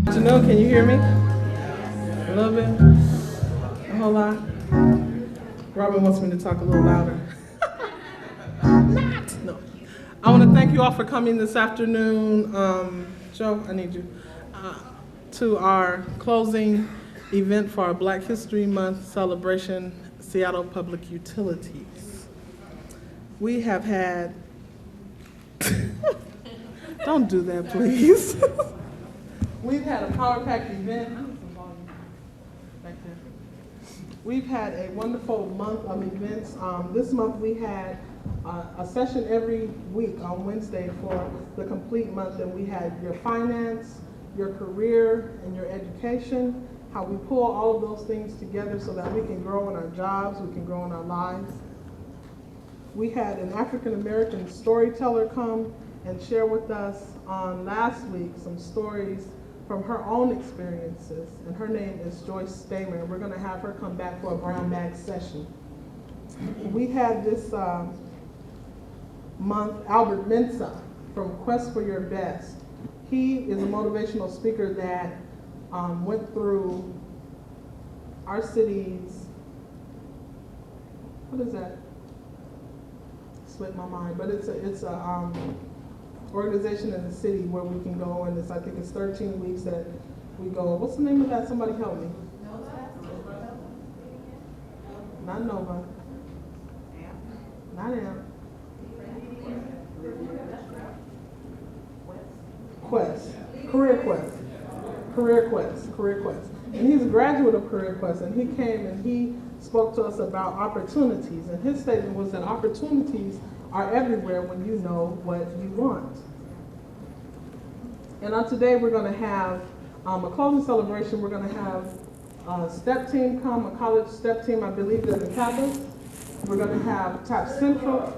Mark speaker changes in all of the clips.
Speaker 1: Janelle, can you hear me? A little bit? A whole lot? Robin wants me to talk a little louder. Not! No. I want to thank you all for coming this afternoon. Joe, I need you. To our closing event for our Black History Month celebration, Seattle Public Utilities. We have had, don't do that, please. We've had a power-packed event. I need some volume back there. We've had a wonderful month of events. This month we had a session every week on Wednesday for the complete month, and we had your finance, your career, and your education, how we pull all of those things together so that we can grow in our jobs, we can grow in our lives. We had an African-American storyteller come and share with us on last week some stories from her own experiences, and her name is Joyce Stamer, and we're going to have her come back for a brown bag session. We had this month Albert Mensah from Quest for Your Best. He is a motivational speaker that went through our city's, what is that? Slipped my mind, but it's a organization in the city where we can go, and I think it's 13 weeks that we go. What's the name of that? Somebody help me. Not Nova. Not AMP. Quest. Career Quest. Career Quest. Career Quest. And he's a graduate of Career Quest, and he came and he spoke to us about opportunities. And his statement was that opportunities are everywhere when you know what you want. And on today we're going to have a closing celebration. We're going to have a step team come, a college step team, I believe they're the Kappas. We're going to have TAP Central.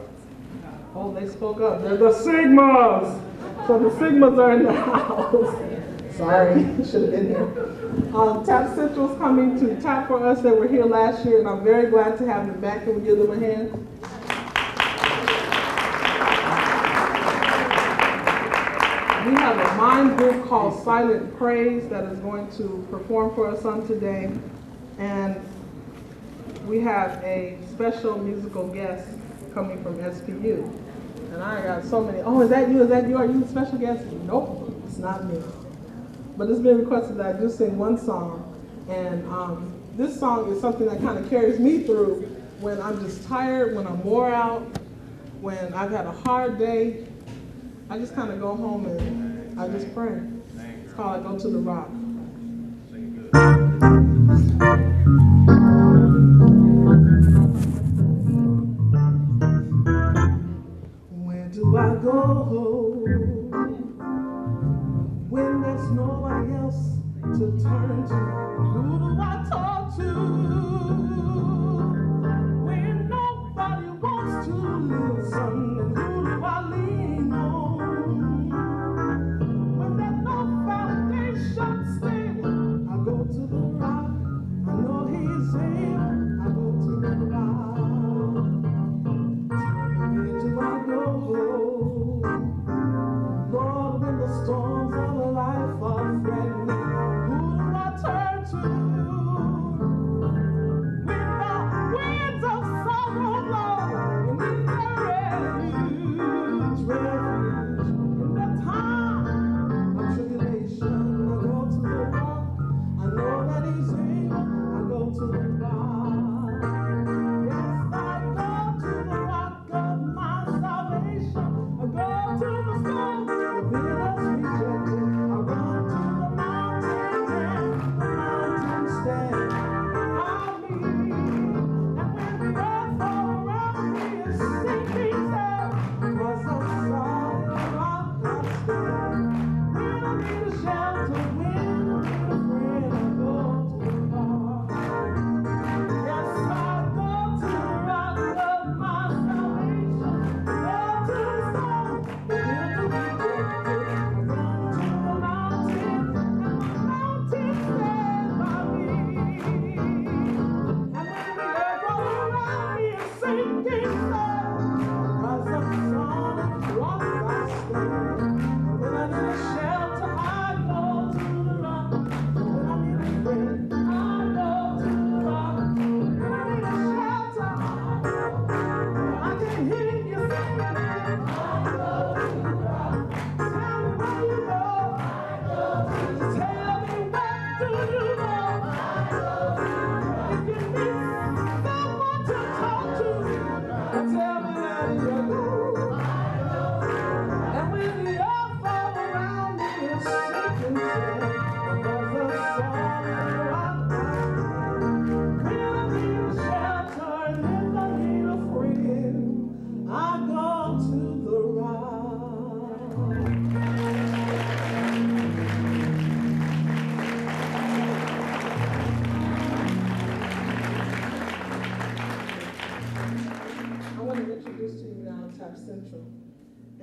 Speaker 1: Oh, they spoke up. They're the Sigmas. So the Sigmas are in the house. Sorry, should have been here. TAP Central's coming to tap for us. They were here last year, and I'm very glad to have them back. Can we give them a hand? We have a mime group called Silent Praise that is going to perform for us on today. And we have a special musical guest coming from SPU. And I got so many, oh, is that you? Is that you? Are you the special guest? Nope, it's not me. But it's been requested that I do sing one song. And this song is something that kind of carries me through when I'm just tired, when I'm wore out, when I've had a hard day. I just kind of go home and I just pray. It's called I Go to the Rock. Where do I go when there's nobody else to turn to? Who do I talk to when nobody wants to listen? And who do I lean on when there's no foundation stable? I go to the rock, I know he's able. I go to the rock. Where do I go, Lord, when the storms of life are threatening? Who do I turn to when my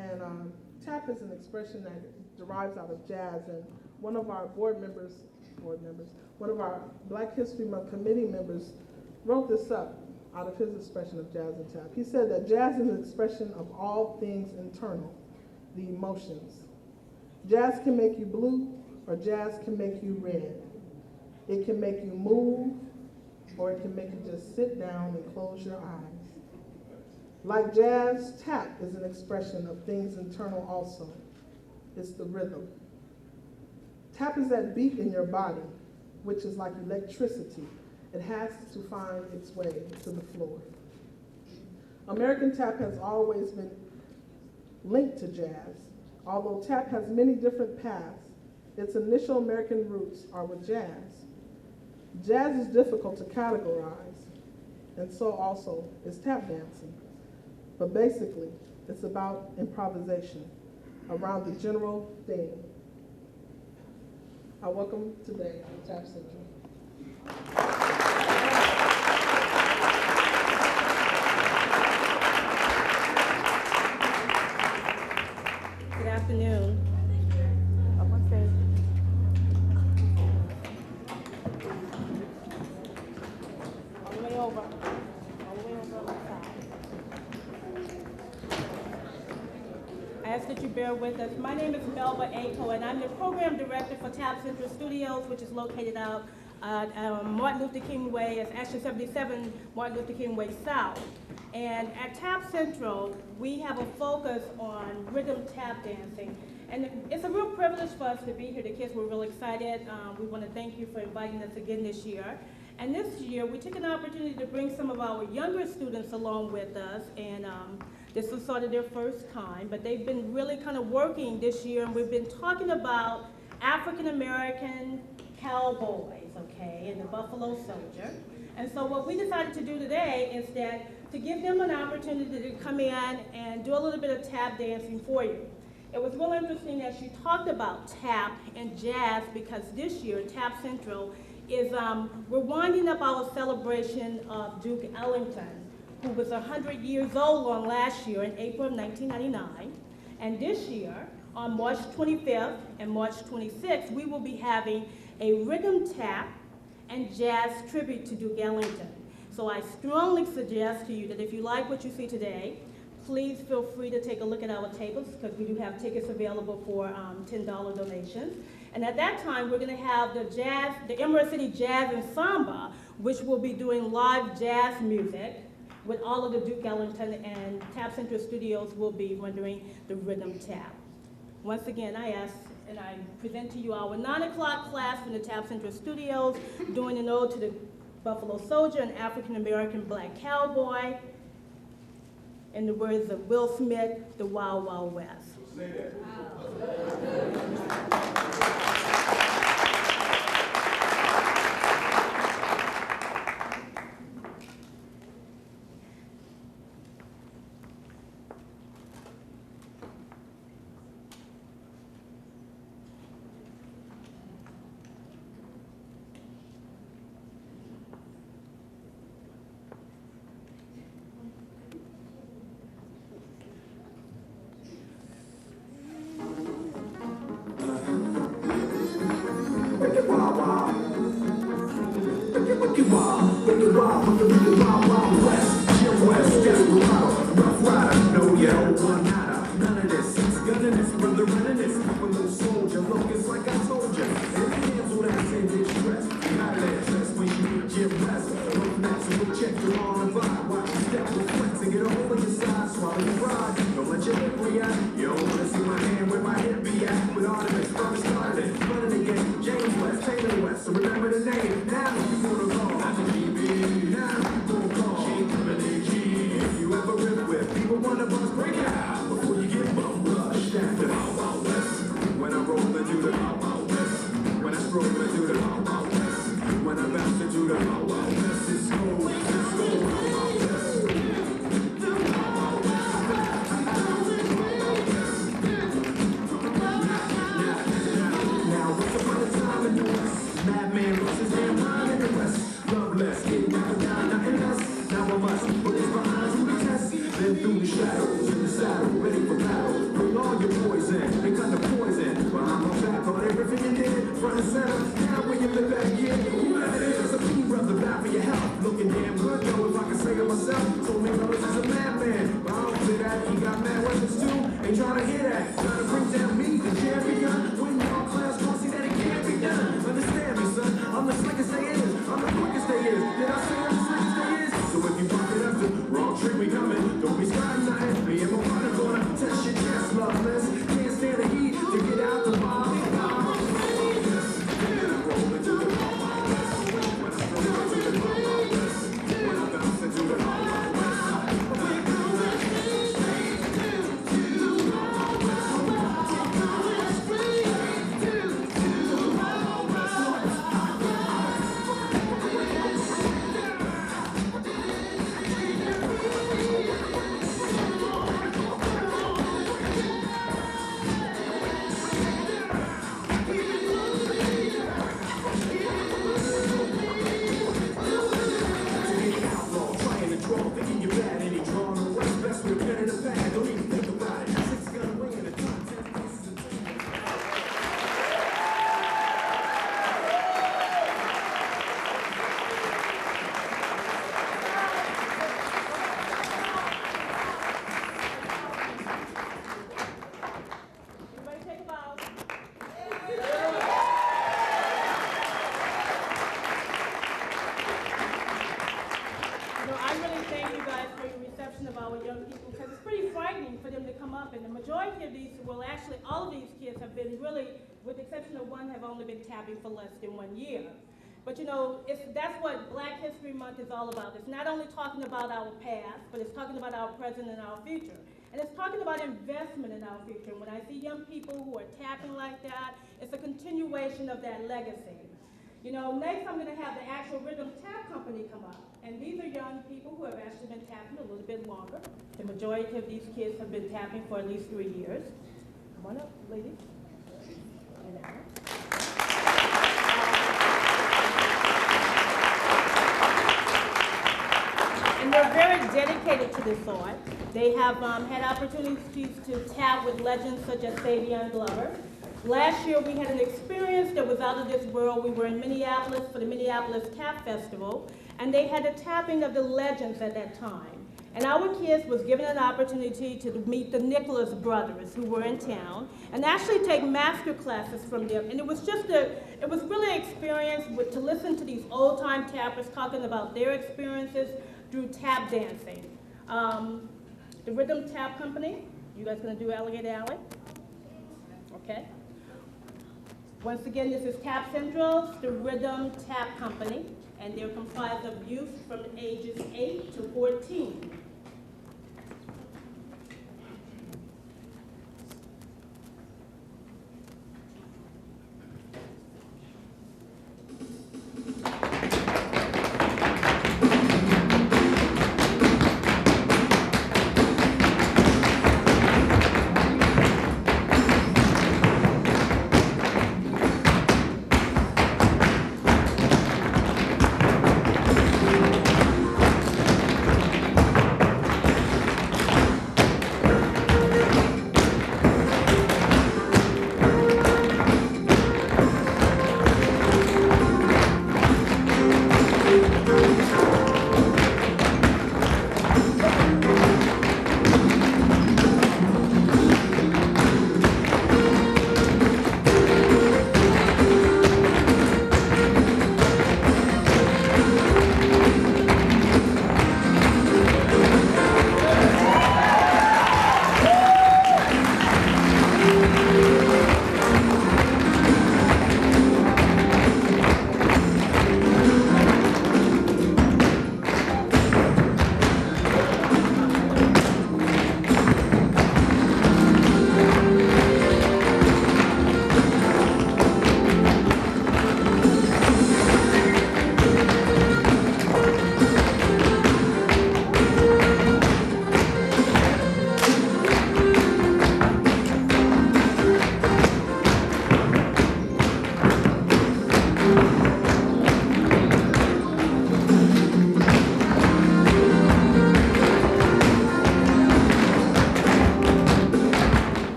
Speaker 1: And tap is an expression that derives out of jazz, and one of our one of our Black History Month committee members wrote this up out of his expression of jazz and tap. He said that jazz is an expression of all things internal, the emotions. Jazz can make you blue, or jazz can make you red. It can make you move, or it can make you just sit down and close your eyes. Like jazz, tap is an expression of things internal also. It's the rhythm. Tap is that beat in your body, which is like electricity. It has to find its way to the floor. American tap has always been linked to jazz. Although tap has many different paths, its initial American roots are with jazz. Jazz is difficult to categorize, and so also is tap dancing. But basically, it's about improvisation around the general theme. I welcome today Tap Central.
Speaker 2: Good afternoon. All the way over. I ask that you bear with us. My name is Melba Ato, and I'm the program director for Tap Central Studios, which is located out at Martin Luther King Way. It's actually 77 Martin Luther King Way South. And at Tap Central, we have a focus on rhythm tap dancing. And it's a real privilege for us to be here. The kids were real excited. We want to thank you for inviting us again this year. And this year, we took an opportunity to bring some of our younger students along with us. And this was sort of their first time, but they've been really kind of working this year. And we've been talking about African-American cowboys, okay, and the Buffalo Soldier. And so what we decided to do today is that to give them an opportunity to come in and do a little bit of tap dancing for you. It was real interesting that she talked about tap and jazz, because this year, Tap Central is, we're winding up our celebration of Duke Ellington, who was 100 years old on last year in April of 1999. And this year, on March 25th and March 26th, we will be having a rhythm tap and jazz tribute to Duke Ellington. So I strongly suggest to you that if you like what you see today, please feel free to take a look at our tables, because we do have tickets available for $10 donations. And at that time, we're going to have the Emerald City Jazz Ensemble, which will be doing live jazz music with all of the Duke Ellington, and Tap Central Studios will be rendering the rhythm tap. Once again, I ask and I present to you our 9 o'clock class from the Tap Central Studios, doing an ode to the Buffalo Soldier, an African-American black cowboy, in the words of Will Smith, the Wild Wild West. Say that. So remember guys for your reception of our young people, because it's pretty frightening for them to come up, and the majority of these, well, actually, all of these kids have been really, with the exception of one, have only been tapping for less than 1 year. But you know, that's what Black History Month is all about. It's not only talking about our past, but it's talking about our present and our future. And it's talking about investment in our future. And when I see young people who are tapping like that, it's a continuation of that legacy. You know, next I'm going to have the actual Rhythm Tap Company come up. And these are young people who have actually been tapping a little bit longer. The majority of these kids have been tapping for at least 3 years. Come on up, ladies. And Aaron. And they're very dedicated to this art. They have had opportunities to tap with legends such as Savion Glover. Last year we had an experience that was out of this world. We were in Minneapolis for the Minneapolis Tap Festival, and they had a tapping of the legends at that time. And our kids was given an opportunity to meet the Nicholas brothers who were in town and actually take master classes from them. And it was really an experience to listen to these old time tappers talking about their experiences through tap dancing. The Rhythm Tap Company, you guys gonna do Alligator Alley? Okay. Once again, this is Tap Central's, the Rhythm Tap Company, and they're comprised of youth from ages 8 to 14.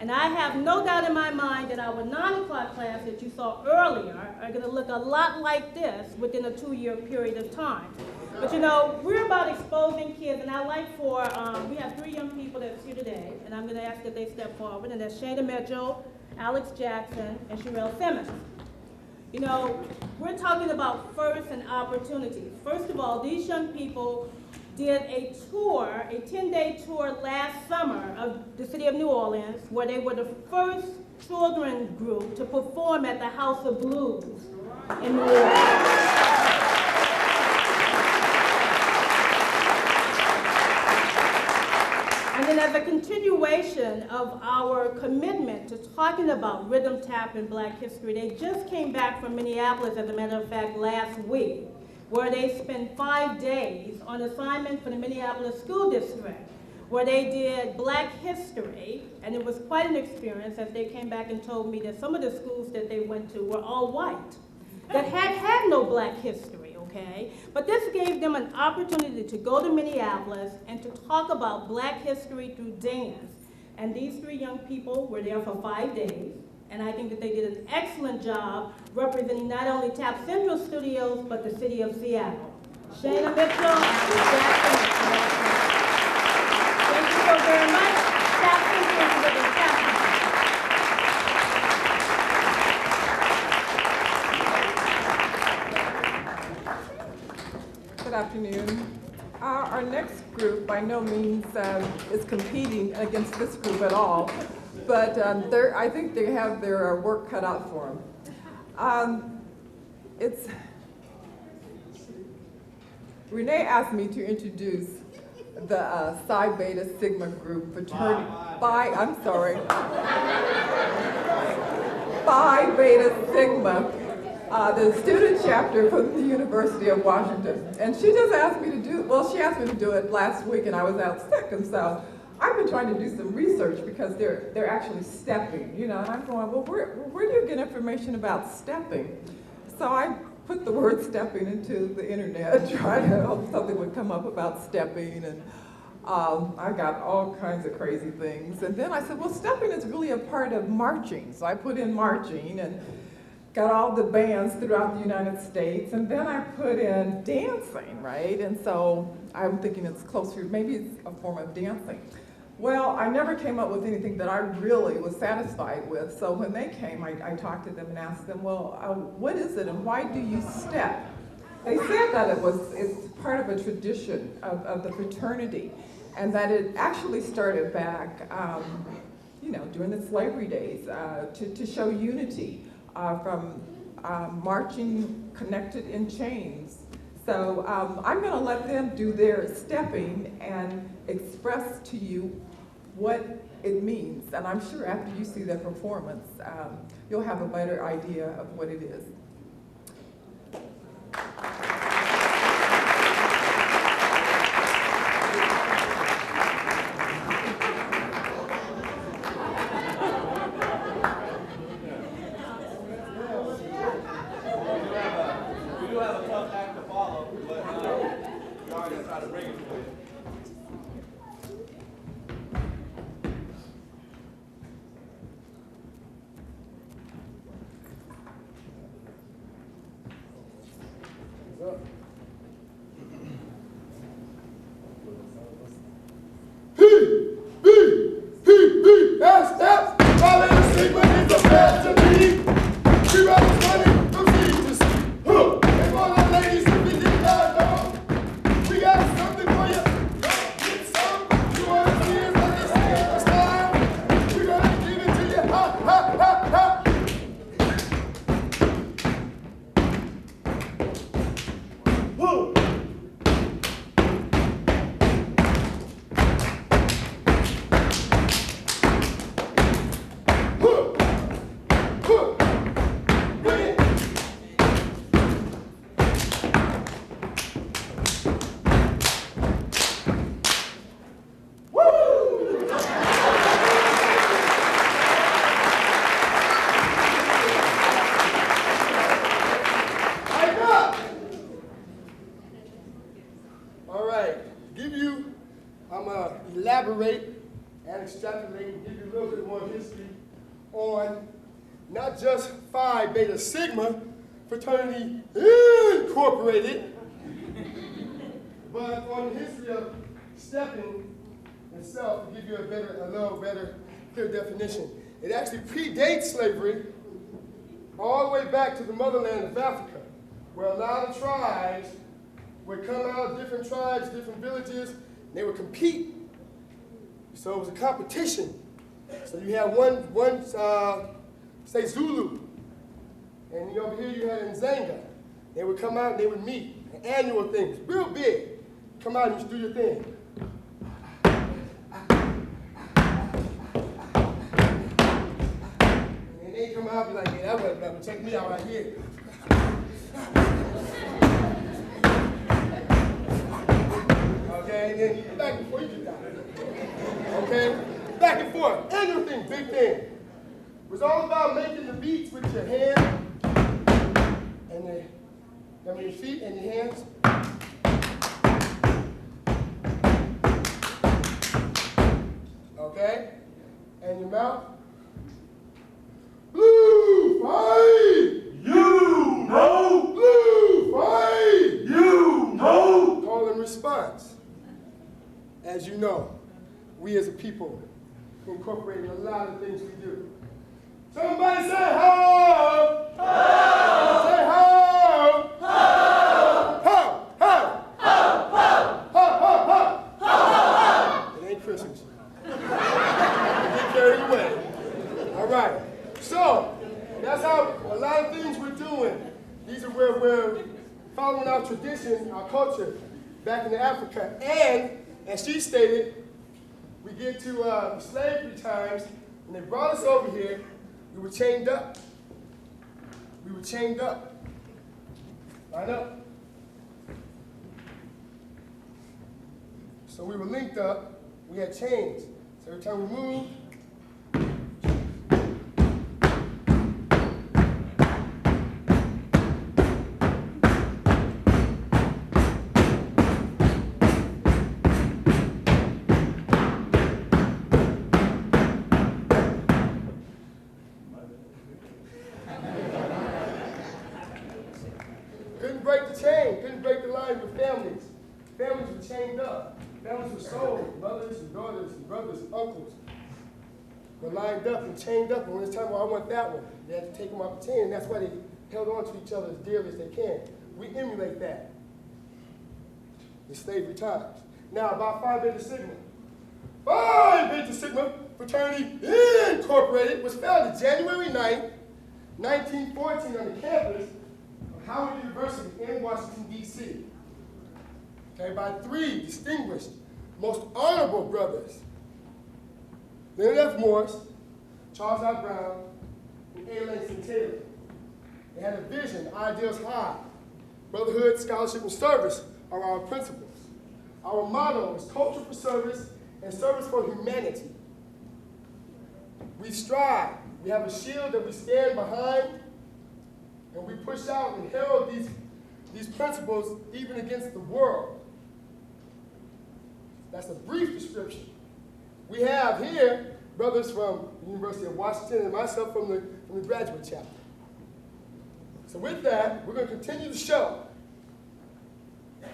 Speaker 2: And I have no doubt in my mind that our 9 o'clock class that you saw earlier are going to look a lot like this within a 2-year period of time. But you know, we're about exposing kids, and I'd like for, we have 3 young people that's here today, and I'm going to ask that they step forward, and that's Shana Mitchell, Alex Jackson, and Sherelle Simmons. You know, we're talking about firsts and opportunities. First of all, these young people did a tour, a 10-day tour last summer of the city of New Orleans, where they were the first children group to perform at the House of Blues in New Orleans. And then as a continuation of our commitment to talking about rhythm tap and Black history, they just came back from Minneapolis, as a matter of fact, last week, where they spent 5 days on assignment for the Minneapolis School District, where they did Black history, and it was quite an experience, as they came back and told me that some of the schools that they went to were all white, that had no Black history, okay? But this gave them an opportunity to go to Minneapolis and to talk about Black history through dance. And these 3 young people were there for 5 days. And I think that they did an excellent job representing not only Tap Central Studios, but the city of Seattle. Shana Mitchell and Jackson. Thank you so very much. Tap Central is living Tap.
Speaker 3: Good afternoon. Our next group by no means is competing against this group at all. But I think they have their work cut out for them. Renee asked me to introduce the Psi Beta Sigma group fraternity. Phi Beta Sigma, the student chapter from the University of Washington. And she just asked me to she asked me to do it last week, and I was out sick, and so I've been trying to do some research because they're actually stepping, you know, and I'm going, well, where do you get information about stepping? So I put the word stepping into the internet, trying to hope something would come up about stepping, and I got all kinds of crazy things. And then I said, well, stepping is really a part of marching. So I put in marching and got all the bands throughout the United States, and then I put in dancing, right? And so I'm thinking it's closer, maybe it's a form of dancing. Well, I never came up with anything that I really was satisfied with. So when they came, I talked to them and asked them, well, what is it and why do you step? They said that it's part of a tradition of the fraternity, and that it actually started back, during the slavery days to show unity from marching connected in chains. So I'm going to let them do their stepping and express to you what it means. And I'm sure after you see their performance, you'll have a better idea of what it is.
Speaker 4: recapitulate and give you a little bit more history on not just Phi Beta Sigma Fraternity Incorporated, but on the history of stepping itself to give you a little better, clear definition. It actually predates slavery all the way back to the motherland of Africa, where a lot of tribes would come out, different tribes, different villages, and they would compete. So it was a competition. So you had one say Zulu, and over here you had Nzanga. They would come out and they would meet, an annual thing, it's real big. Come out and just do your thing. And they come out and be like, yeah, that wasn't nothing, check me out right here. Okay, and then back and forth, you get that. Okay, back and forth, annual thing, big thing. It was all about making the beats with your hand and your feet and your hands. Okay, and your mouth. Blue fight!
Speaker 5: You know!
Speaker 4: Blue fight!
Speaker 5: You know!
Speaker 4: Call and response. As you know, we as a people incorporate a lot of things we do. Somebody say ho! Ho! Say ho! Ho! Ho! Ho! Ho! Ho! Ho! Ho! Ho! It ain't Christmas. Get carried away. All right. So, that's how a lot of things we're doing. These are where we're following our tradition, our culture, back into Africa. And, as she stated, we get to slavery times, and they brought us over here. We were chained up. We were chained up. Line up. So we were linked up. We had chains. So every time we moved, couldn't break the chain, couldn't break the line with families. Families were chained up. Families were sold. Mothers and daughters and brothers and uncles were lined up and chained up. And when it's time, well, I want that one, they had to take them off the chain. And that's why they held on to each other as dearly as they can. We emulate that in slavery times. Now, about Phi Beta Sigma. Phi Beta Sigma Fraternity Incorporated was founded January 9th, 1914 on the campus of Howard University in Washington, D.C. Okay, by three distinguished, most honorable brothers, Leonard F. Morris, Charles I. Brown, and A. Langston Taylor. They had a vision, ideals high. Brotherhood, scholarship, and service are our principles. Our motto is culture for service and service for humanity. We strive. We have a shield that we stand behind, and we push out and herald these principles even against the world. That's a brief description. We have here brothers from the University of Washington and myself from the graduate chapter. So with that, we're going to continue the show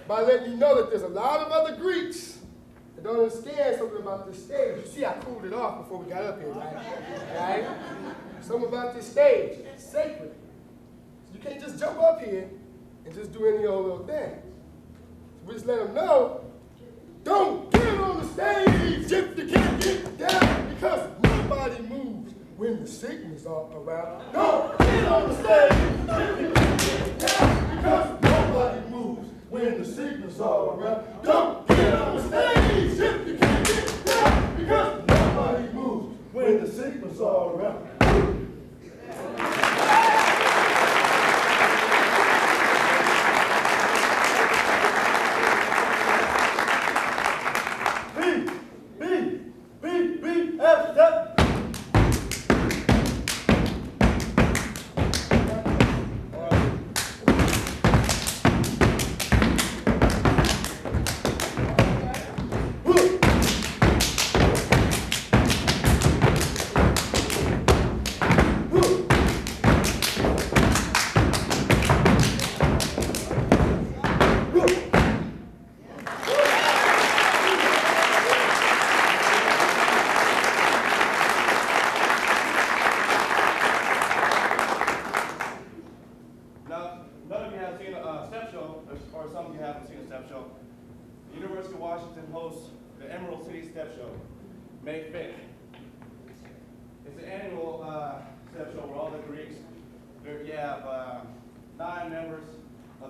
Speaker 4: by letting you know that there's a lot of other Greeks that don't understand something about this stage. You see, I cooled it off before we got up here, right? Something about this stage. It's sacred. You can't just jump up here and just do any old little thing. So we just let them know, don't get on the stage if you can't get down, because nobody moves when the signals are around. Don't get on the stage if you can't get down, because nobody moves when the signals are around. Don't get on the stage if you can't get down, because nobody moves when the signals are around.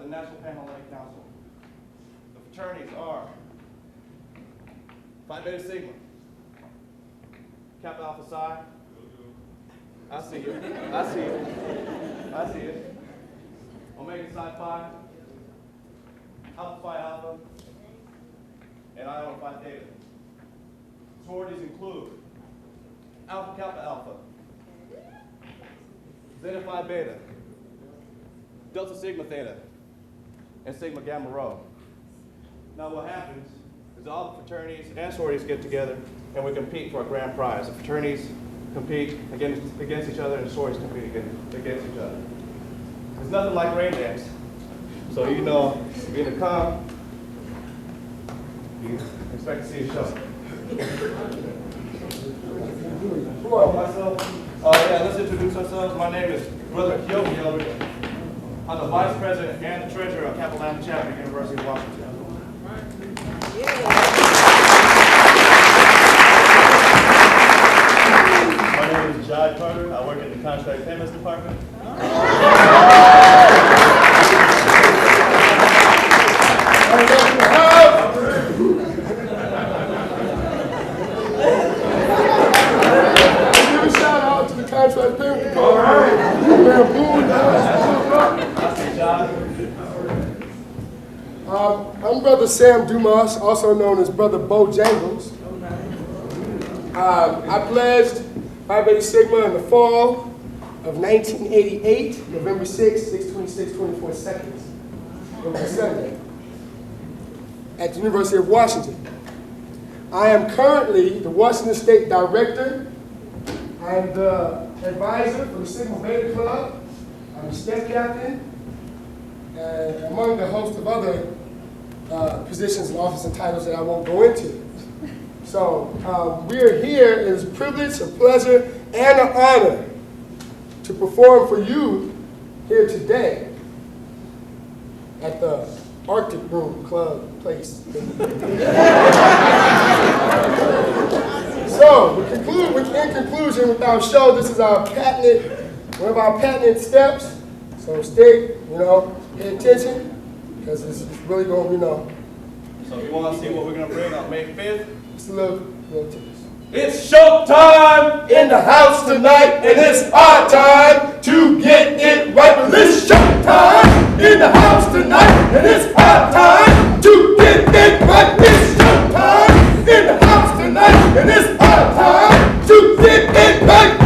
Speaker 6: National Panhellenic Council. The fraternities are Phi Beta Sigma, Kappa Alpha Psi. I see it. I see it. I see it. Omega Psi Phi, Alpha Phi Alpha, and Iota Phi Theta. Sororities include Alpha Kappa Alpha, Zeta Phi Beta, Delta Sigma Theta, and Sigma Gamma Rho. Now what happens is all the fraternities and sororities get together and we compete for a grand prize. The fraternities compete against each other and the sororities compete against each other. There's nothing like rain dance. So you know, if you're gonna come, you expect to see a show. Let's introduce ourselves. My name is Brother Kyoki Eldridge. I'm the Vice President and the Treasurer of Kappa Lambda Chapter, University of Washington.
Speaker 7: My name is Jai Carter. I work at the Contract Payments Department.
Speaker 4: Give a shout out to the contract payment department. I'm Brother Sam Dumas, also known as Brother Bojangles. I pledged Phi Beta Sigma in the fall of 1988, November 6, 626, 24 seconds. It was a Sunday at the University of Washington. I am currently the Washington State Director. I'm the advisor for the Sigma Beta Club. I'm the step captain, and among the host of other positions and office and titles that I won't go into. So we're here. It is a privilege, a pleasure, and an honor to perform for you here today at the Arctic Room Club place. So, in conclusion, with our show, this is one of our patented steps. So stay, pay attention, because it's really going to,
Speaker 6: So if you want to see what we're going to bring on May 5th,
Speaker 4: it's a little tips.
Speaker 6: it's showtime in the house tonight, and it's our time to get it right. It's showtime in the house tonight, and it's our time to get it right. It's showtime in the house tonight, and it's our time to get it right.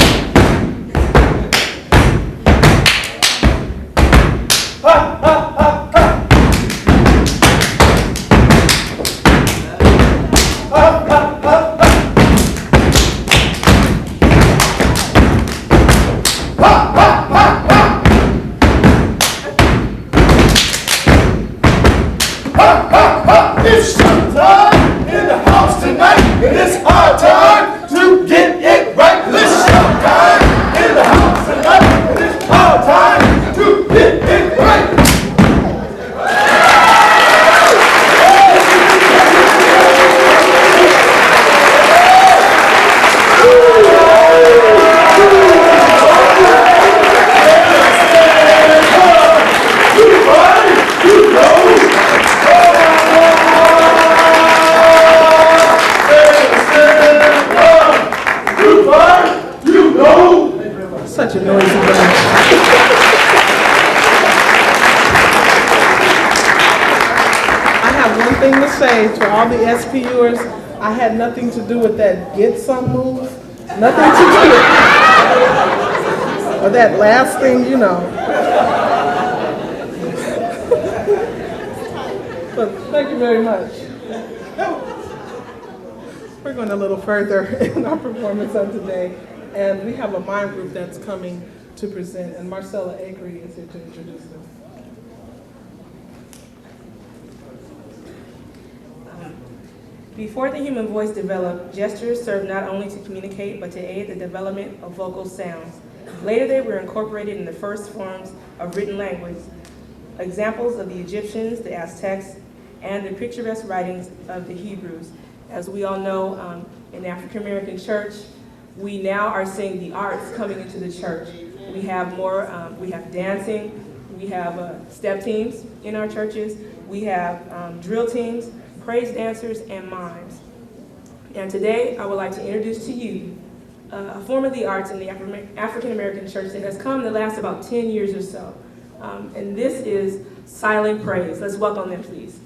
Speaker 6: Ha ha ha ha. Ha ha ha ha. It's showtime in the house tonight, and it's our time to get it right. It's showtime in the house tonight, and it's our time to get it right.
Speaker 1: Such a noisy bunch. I have one thing to say to all the SPUers. I had nothing to do with that get some move. Nothing to do with it. Or that last thing, But thank you very much. We're going a little further in our performance of today. And we have a mime group that's coming to present, and Marcella Akery is here to introduce them.
Speaker 8: Before the human voice developed, gestures served not only to communicate, but to aid the development of vocal sounds. Later, they were incorporated in the first forms of written language. Examples of the Egyptians, the Aztecs, and the picturesque writings of the Hebrews. As we all know, in the African American church, we now are seeing the arts coming into the church. We have more, we have dancing, We have step teams in our churches. We have drill teams, praise dancers, and mimes. And today, I would like to introduce to you a form of the arts in the African American church that has come to last about 10 years or so. And this is silent praise. Let's welcome them, please.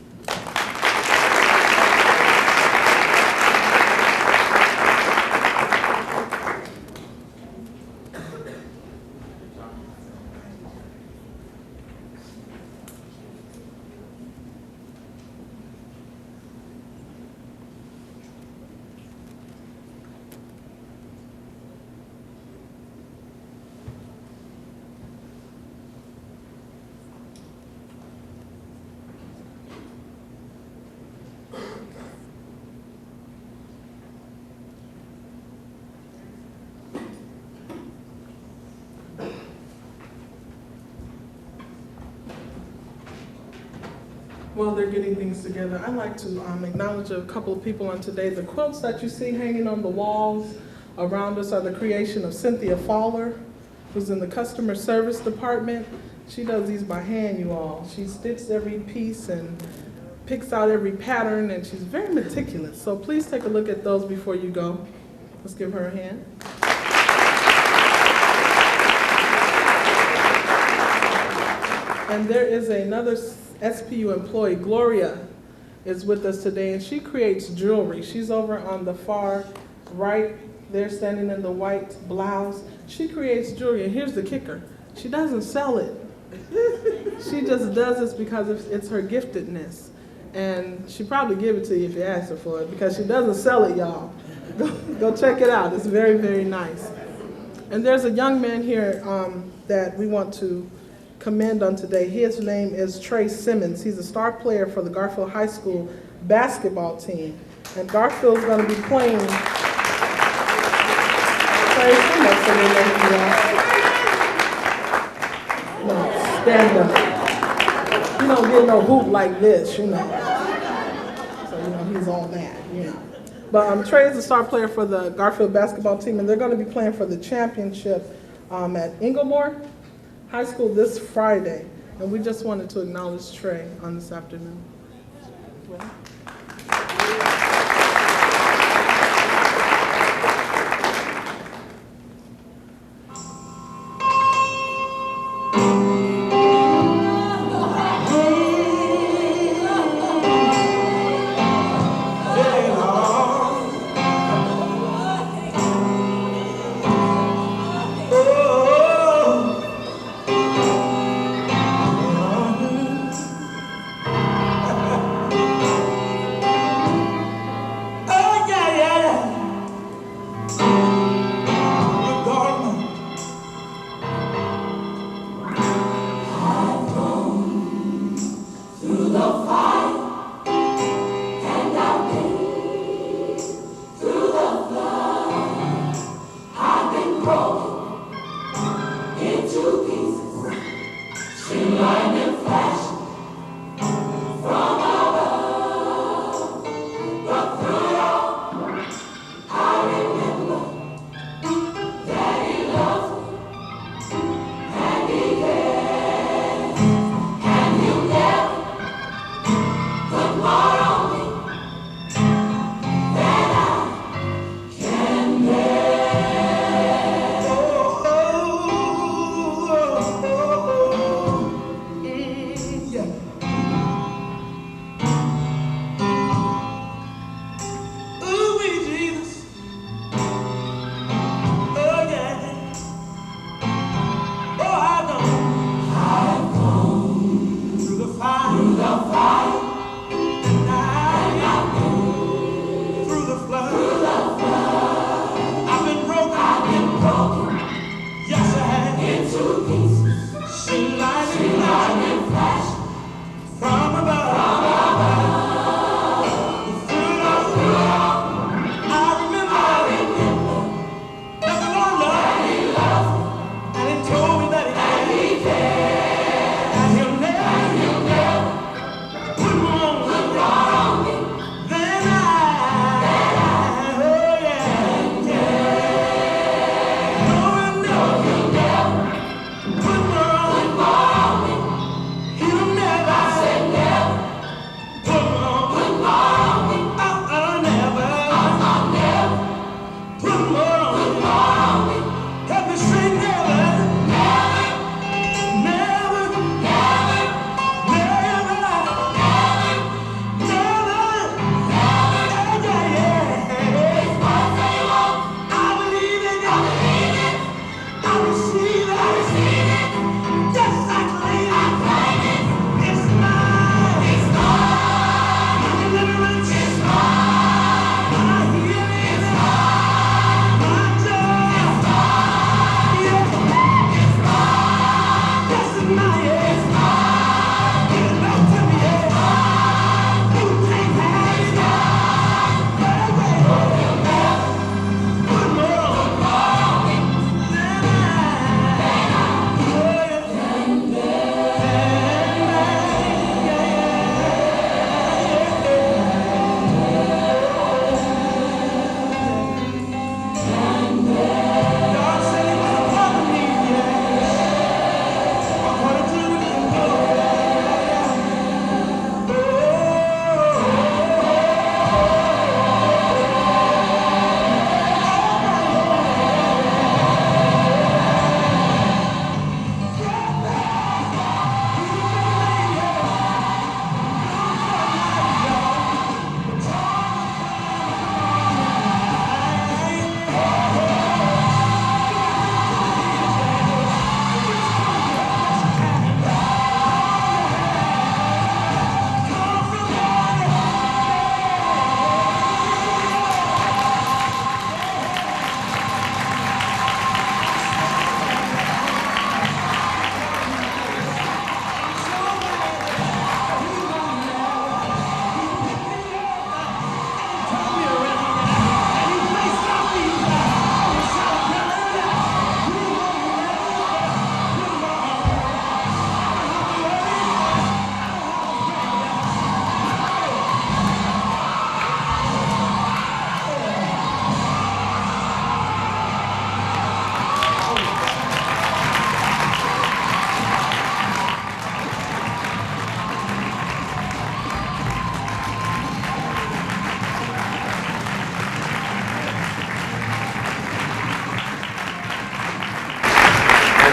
Speaker 1: While they're getting things together, I'd like to acknowledge a couple of people on today. The quilts that you see hanging on the walls around us are the creation of Cynthia Fowler, who's in the customer service department. She does these by hand, you all. She stitches every piece and picks out every pattern, and she's very meticulous. So please take a look at those before you go. Let's give her a hand. And there is another SPU employee, Gloria, is with us today, and she creates jewelry. She's over on the far right there, standing in the white blouse. She creates jewelry, and here's the kicker. She doesn't sell it. She just does this because it's her giftedness. And she probably give it to you if you ask her for it, because she doesn't sell it, y'all. Go check it out. It's very, very nice. And there's a young man here that we want to commend on today. His name is Trey Simmons. He's a star player for the Garfield High School basketball team. And Garfield's going to be playing. Trey, come up so they know who you are. No, stand up. You don't get no hoop like this, you know. So, you know, he's all that, you know. But Trey is a star player for the Garfield basketball team, and they're going to be playing for the championship at Inglemore High School this Friday, and we just wanted to acknowledge Trey on this afternoon.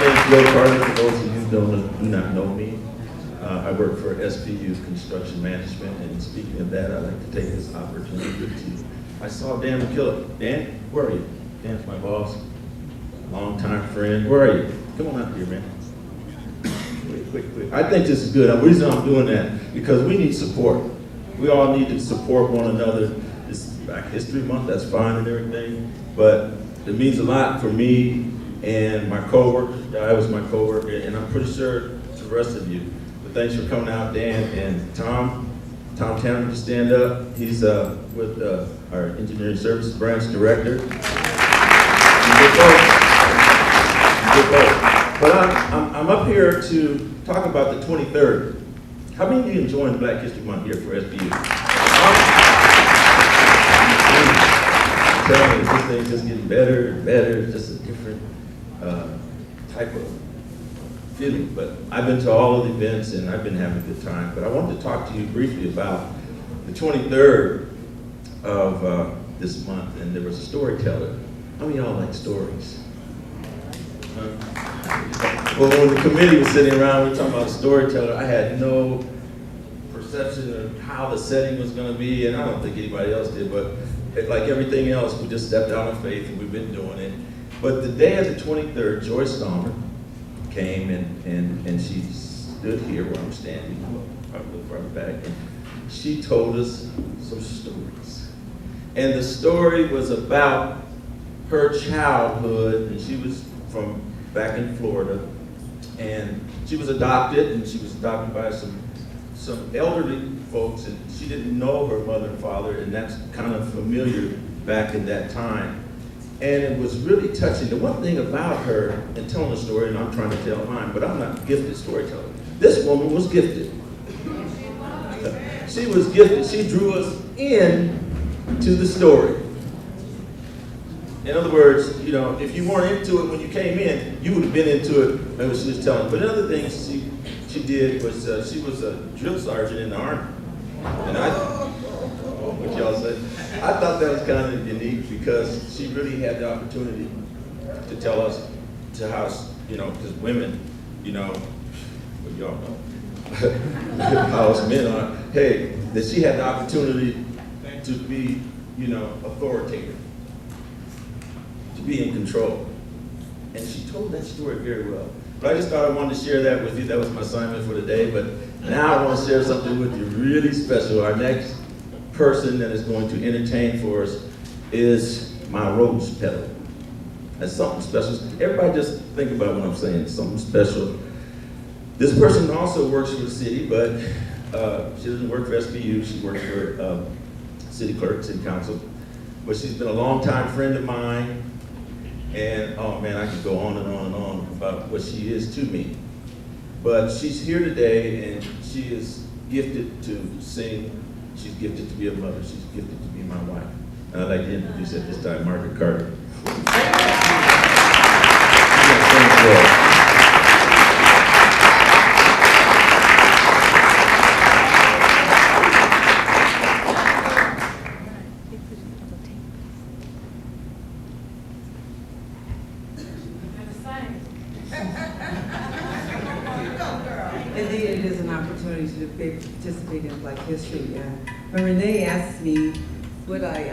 Speaker 9: name's Joe Carter. For those of you who do not know me, I work for SPU Construction Management, and speaking of that, I'd like to take this opportunity to, I saw Dan McKillop. Dan, where are you? Dan's my boss, longtime friend. Where are you? Come on out here, man. Quick. I think this is good. The reason I'm doing that, because we need support. We all need to support one another. This is Black History Month, that's fine and everything, but it means a lot for me and my coworker. I was my coworker, and I'm pretty sure to the rest of you. But thanks for coming out, Dan and Tom. Tom Tanner, to stand up. He's with our Engineering Services Branch Director. But I'm up here to talk about the 23rd. How many of you enjoying Black History Month here for SBU? Tell me, this thing's just getting better and better. It's just a different type of feeling. But I've been to all of the events and I've been having a good time. But I wanted to talk to you briefly about the 23rd of this month, and there was a storyteller. How many of y'all like stories? Well, when the committee was sitting around, we were talking about a storyteller. I had no perception of how the setting was going to be, and I don't think anybody else did, but like everything else, we just stepped out on faith, and we've been doing it. But the day of the 23rd, Joyce Dahmer came, and she stood here where I'm standing, probably further back, and she told us some stories. And the story was about her childhood, and she was from back in Florida, and she was adopted, and she was adopted by some elderly folks, and she didn't know her mother and father, and that's kind of familiar back in that time. And it was really touching. The one thing about her, and telling the story, and I'm trying to tell mine, but I'm not a gifted storyteller. This woman was gifted. She was gifted. She drew us in to the story. In other words, you know, if you weren't into it when you came in, you would have been into it when she was telling. But another thing she did was she was a drill sergeant in the Army. And what y'all say? I thought that was kind of unique because she really had the opportunity to tell us to how, you know, because women, you know, well, y'all know how us men are. Hey, that she had the opportunity to be, you know, authoritative, to be in control. And she told that story very well. But I just thought I wanted to share that with you. That was my assignment for today. But now I want to share something with you really special. Our next person that is going to entertain for us is my rose petal. That's something special. Everybody just think about what I'm saying, something special. This person also works for the city, but she doesn't work for SBU. She works for city clerk, city council. But she's been a longtime friend of mine. And oh man, I could go on and on and on about what she is to me. But she's here today, and she is gifted to sing. She's gifted to be a mother. She's gifted to be my wife. And I'd like to introduce at this time Margaret Carter.
Speaker 10: Indeed, it is an opportunity to participate in Black History. When Renee asked me, would I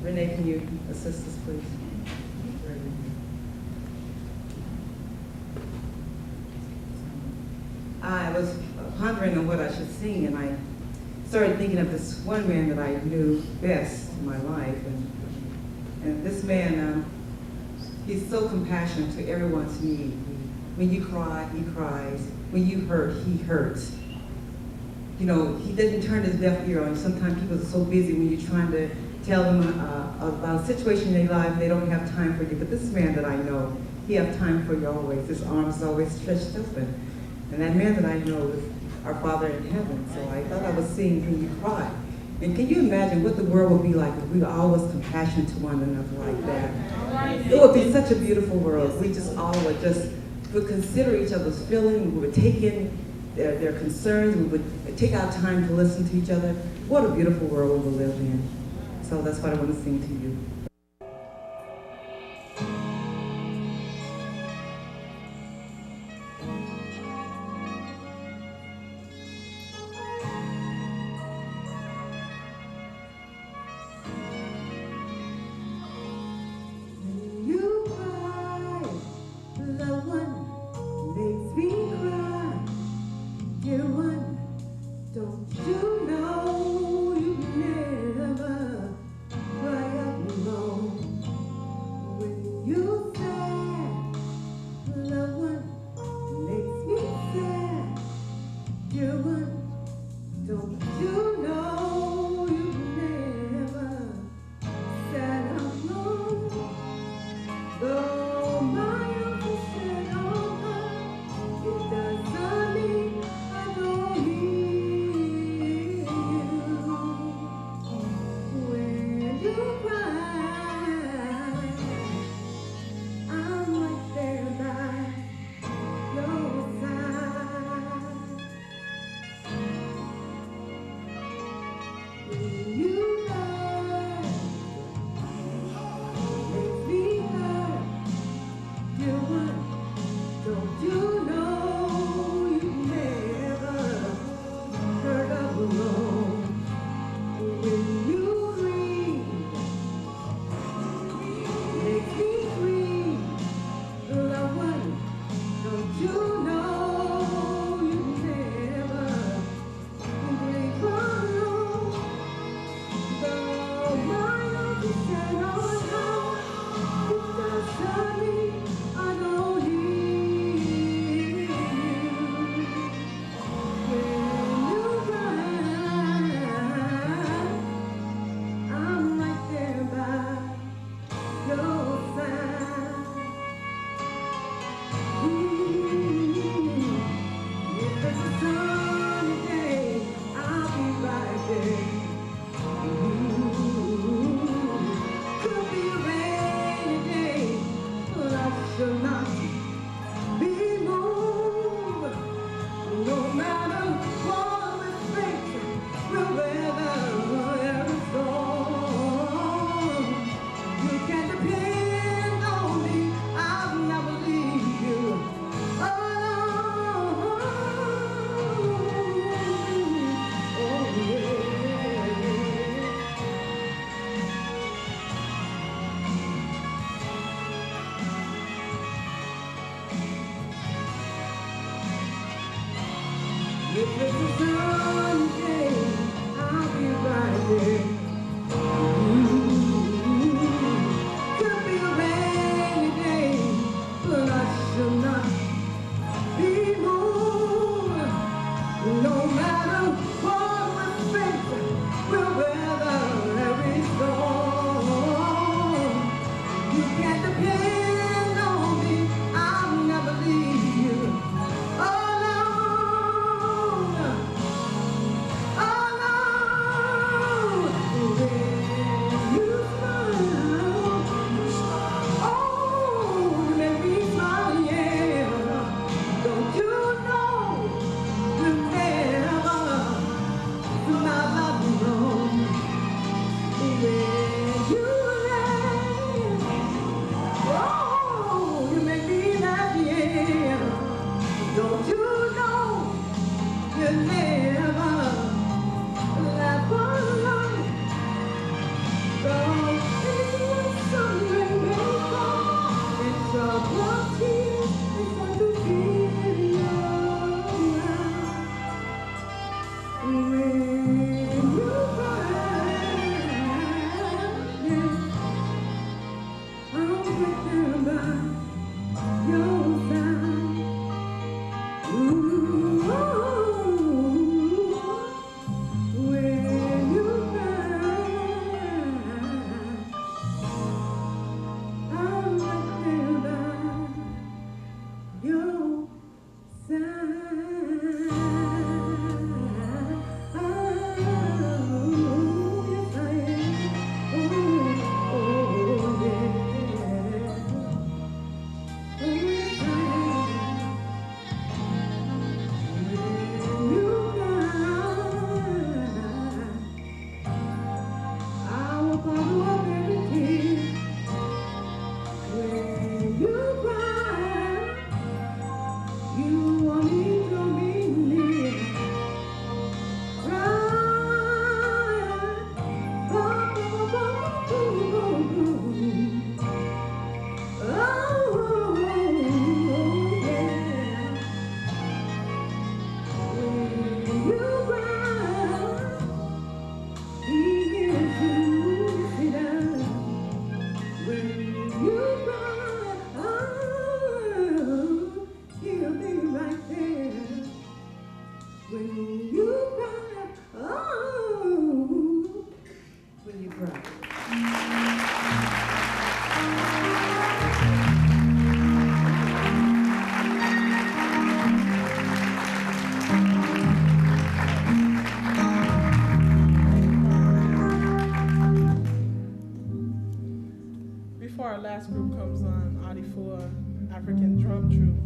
Speaker 10: Renee, can you assist us, please? I was pondering on what I should sing, and I started thinking of this one man that I knew best in my life. And this man, he's so compassionate to everyone's need. When you cry, he cries. When you hurt, he hurts. You know, he doesn't turn his deaf ear on. Sometimes people are so busy when you're trying to tell them about a situation in their life, and they don't have time for you. But this man that I know, he has time for you always. His arms are always stretched open. And that man that I know is our Father in heaven. So I thought I was singing When You Cry. And can you imagine what the world would be like if we were always compassionate to one another like that? It would be such a beautiful world. We just all would consider each other's feelings. We would take in their concerns. We would take our time to listen to each other. What a beautiful world we live in. So that's what I want to sing to you.
Speaker 11: You cry, loved one, makes me cry. Dear one, don't you know you never cry up alone? When you sad, loved one, makes me sad. Dear one, don't you know you never sad alone? Though my uncle said on her, it doesn't mean I don't hear you. When you cry, I'm right there by your side. When you lie, makes me hurt. You would, don't you know you never heard of alone? When you grieve, make me grieve. Loved one, don't you know you never grieve alone?
Speaker 1: last group comes on, Adifua African Drum Troupe.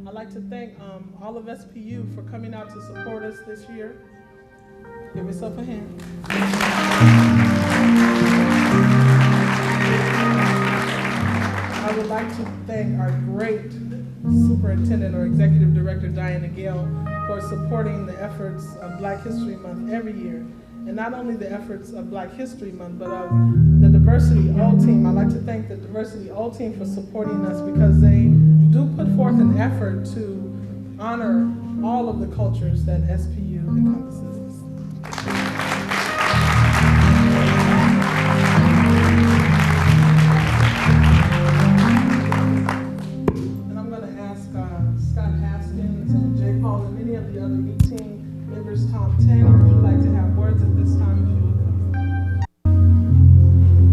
Speaker 1: I'd like to thank all of SPU for coming out to support us this year. Give yourself a hand. I would like to thank our great superintendent or executive director, Diana Gale, for supporting the efforts of Black History Month every year. And not only the efforts of Black History Month, but of the Diversity O Team. I'd like to thank the Diversity O Team for supporting us because they do put forth an effort to honor all of the cultures that SPU encompasses. And I'm going to ask Scott Haskins and Jay Paul and many of the other E-Team members, Tom Tanner, if you'd like to have words at this time, if you would come.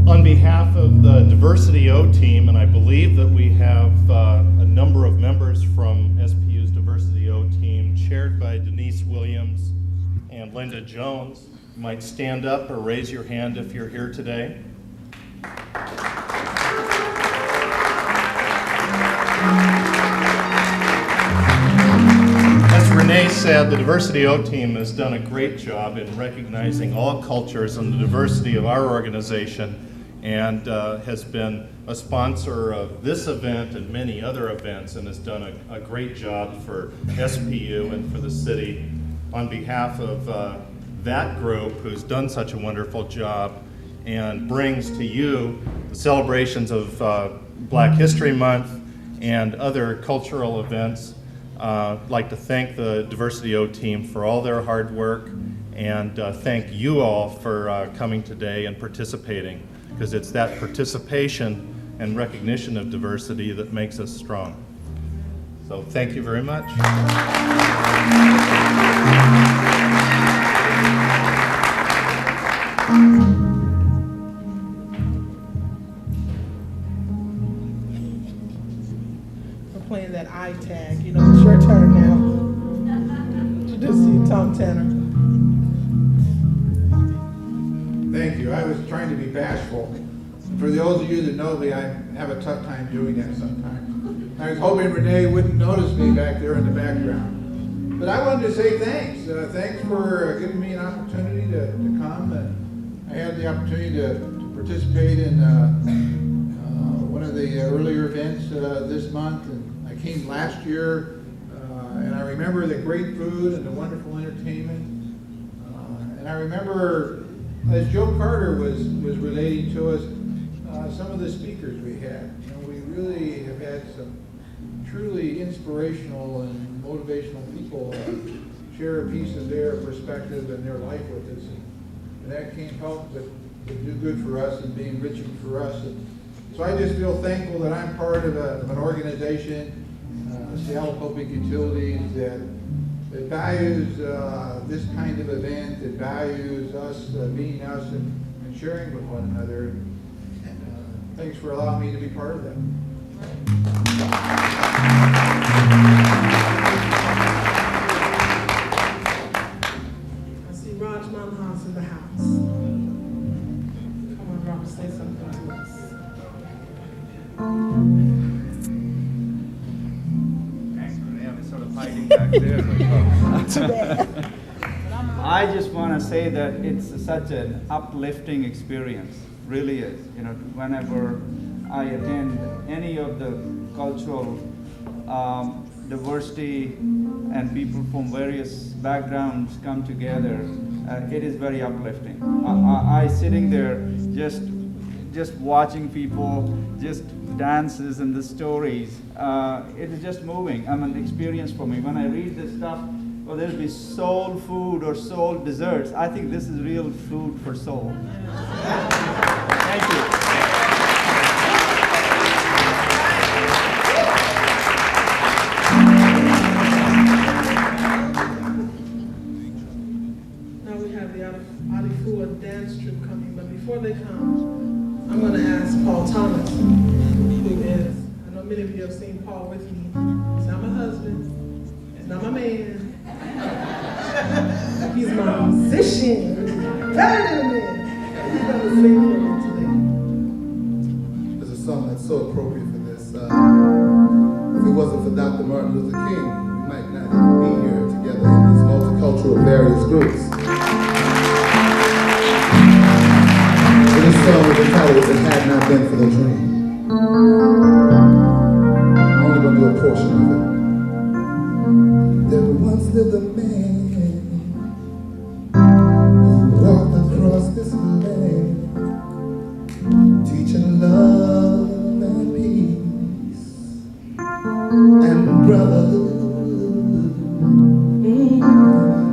Speaker 7: On behalf of the Diversity O Team, and I believe that we have a number of members from SPU's Diversity O Team, chaired by Denise Williams and Linda Jones, you might stand up or raise your hand if you're here today. As Renee said, the Diversity O Team has done a great job in recognizing all cultures and the diversity of our organization, and has been a sponsor of this event and many other events, and has done a great job for SPU and for the city. On behalf of that group, who's done such a wonderful job and brings to you the celebrations of Black History Month and other cultural events, I'd like to thank the Diversity O Team for all their hard work, and thank you all for coming today and participating, because it's that participation and recognition of diversity that makes us strong. So thank you very much.
Speaker 1: We're playing that eye tag. You know, it's your turn now. Introduce you, Tom Tanner.
Speaker 12: Thank you. I was trying to be bashful. For those of you that know me, I have a tough time doing that sometimes. I was hoping Renee wouldn't notice me back there in the background. But I wanted to say thanks. Thanks for giving me an opportunity to come. I had the opportunity to participate in one of the earlier events this month. And I came last year, and I remember the great food and the wonderful entertainment. And I remember, as Joe Carter was relating to us, some of the speakers we had. You know, we really have had some truly inspirational and motivational people share a piece of their perspective and their life with us. And that can't help but do good for us and be enriching for us. And so I just feel thankful that I'm part of an organization, Seattle Public Utilities, that values this kind of event, that values us being us and sharing with one another. Thanks for allowing me to be part of that.
Speaker 1: I see Raj Manhas in the house. Come on, Raj, say something to us.
Speaker 13: Thanks, Renee. I'm sort of hiding back there.
Speaker 1: Too bad.
Speaker 13: I just want to say that it's such an uplifting experience. Really is. You know, whenever I attend any of the cultural diversity and people from various backgrounds come together, it is very uplifting. I sitting there just watching people, just dances and the stories. It is just moving. An experience for me. When I read this stuff, well, there'll be soul food or soul desserts. I think this is real food for soul. Thank you.
Speaker 1: Now we have the Adifua dance troupe coming, but before they come, I'm going to ask Paul Thomas, who is, I know many of you have seen Paul with me. He's not my husband, he's not my man. He's my musician. Better than a man. He's going to sing for me today.
Speaker 14: There's a song that's so
Speaker 4: so appropriate for this. If it wasn't for Dr. Martin Luther King, we might not even be here together in these multicultural various groups. So this song is entitled "If It Had Not Been for the Dream." I'm only going to do a portion of it. There once lived a man who walked across this land, teaching love and peace and brotherhood.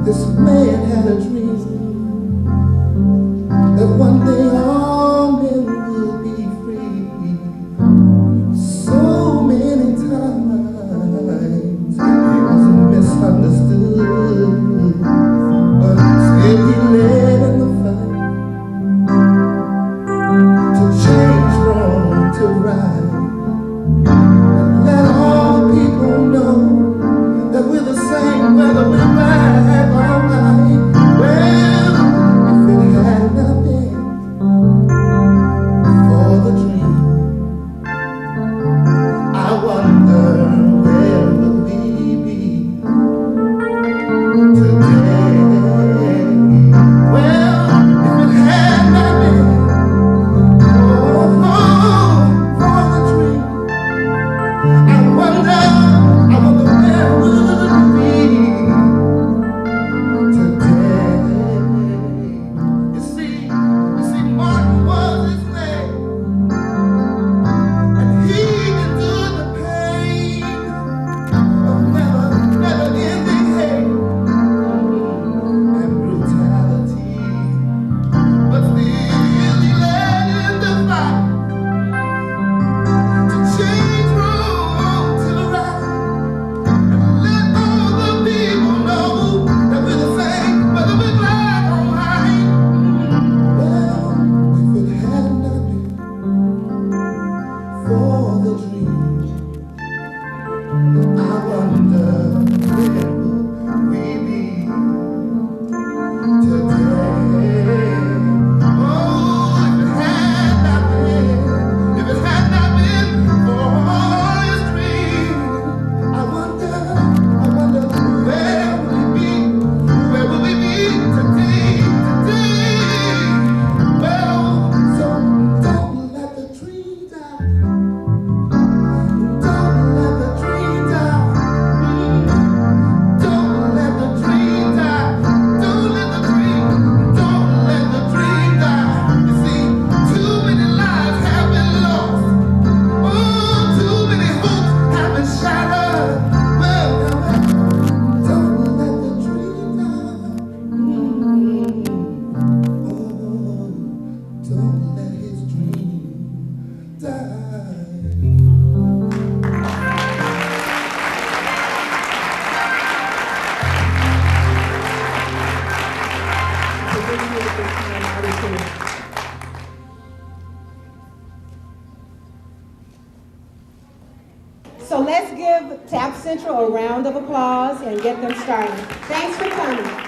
Speaker 4: This man had a dream that one day all men would be free. So many times he was misunderstood, but still he led in the fight to change wrong to right, and let all people know that we're the same whether we're black or white. Well, if it had not been for the dream, I wonder where would we be today? Well, if it had not been for the dream, I wonder where would we today? You see, Martin was his name, and he endured the pain of never-ending hate and brutality, but still he led in the fight to change wrong to the right, and let all the people know that we're the same, whether we're black or white. Well, if it had not been for the dream, I wonder where would we be today? Oh, if it had not been for his dream, I wonder where would we be today? Well, so don't let the dream die. Don't let the dream die. Don't let the dream die. Don't let the dream die. You see, too many lives have been lost. Oh, too many hopes have been shattered. Well, don't let the dream die. Oh, don't let his dream die.
Speaker 14: So let's give Tap Central a round of applause and get them started. Thanks for coming.